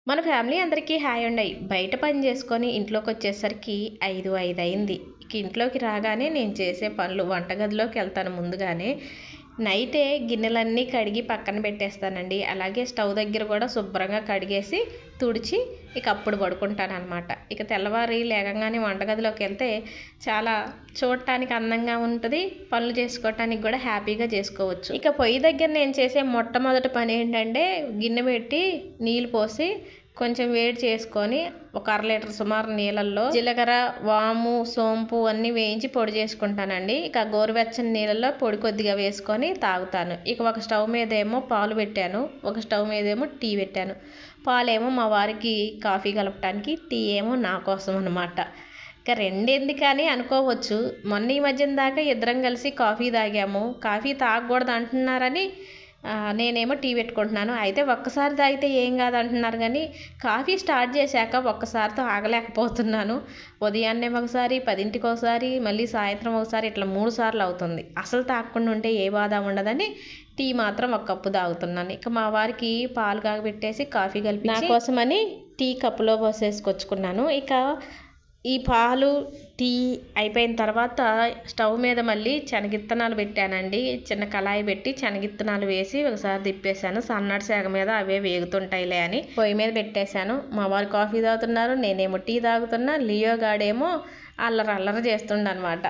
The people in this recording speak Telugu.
మన ఫ్యామిలీ అందరికీ హాయ్ అండి. బయట పని చేసుకొని ఇంట్లోకి వచ్చేసరికి 5 అయింది. ఇక ఇంట్లోకి రాగానే నేను చేసే పనులు వంటగదిలోకి వెళ్తాను ముందుగానే. నైటే గిన్నెలన్నీ కడిగి పక్కన పెట్టేస్తానండి. అలాగే స్టవ్ దగ్గర కూడా శుభ్రంగా కడిగేసి తుడిచి ఇక అప్పుడు పడుకుంటానన్నమాట. ఇక తెల్లవారి లేవగానే వంటగదిలోకి వెళ్తే చాలా చూడటానికి అందంగా ఉంటుంది. పనులు చేసుకోవటానికి కూడా హ్యాపీగా చేసుకోవచ్చు. ఇక పొయ్యి దగ్గర నేను చేసే మొట్టమొదటి పని ఏంటంటే గిన్నె పెట్టి నీళ్ళు పోసి కొంచెం వేడి చేసుకొని ఒక 1/2 లీటర్ సుమారు నీళ్ళల్లో జీలకర్ర, వాము, సోంపు అన్నీ వేయించి పొడి చేసుకుంటానండి. ఇక గోరువెచ్చని నీళ్ళల్లో పొడి కొద్దిగా వేసుకొని తాగుతాను. ఇక ఒక స్టవ్ మీద ఏమో పాలు పెట్టాను, ఒక స్టవ్ మీద ఏమో టీ పెట్టాను. పాలేమో మా వారికి కాఫీ కలపటానికి, టీ ఏమో నా కోసం అనమాట. ఇక రెండెందుకని అనుకోవచ్చు. మొన్న ఈ మధ్యన దాకా ఇద్దరం కలిసి కాఫీ తాగాము. కాఫీ తాగకూడదు అంటున్నారని నేనేమో టీ పెట్టుకుంటున్నాను. అయితే ఒక్కసారి తాగితే ఏం కాదు అంటున్నారు, కానీ కాఫీ స్టార్ట్ చేశాక ఒక్కసారితో ఆగలేకపోతున్నాను. ఉదయాన్నే ఒకసారి, 10ంటికి ఒకసారి, మళ్ళీ సాయంత్రం ఒకసారి, ఇట్లా 3 సార్లు అవుతుంది. అసలు తాగకుండా ఉంటే ఏ బాధ ఉండదని టీ మాత్రం ఒక కప్పు తాగుతున్నాను. ఇక మా వారికి పాలు కాగబెట్టేసి కాఫీ కలిపి నా కోసమని టీ కప్పులో పోసేసుకొచ్చుకున్నాను. ఇక ఈ పాలు, టీ అయిపోయిన తర్వాత స్టవ్ మీద మళ్ళీ శనగిత్తనాలు పెట్టానండి. చిన్న కళాయి పెట్టి శనగిత్తనాలు వేసి ఒకసారి తిప్పేశాను. సన్నటి సేగ మీద అవే వేగుతుంటాయిలే అని పొయ్యి మీద పెట్టేశాను. మా వారు కాఫీ తాగుతున్నారు, నేనేమో టీ తాగుతున్నా. లియో గాడేమో అల్లరి చేస్తుండనమాట.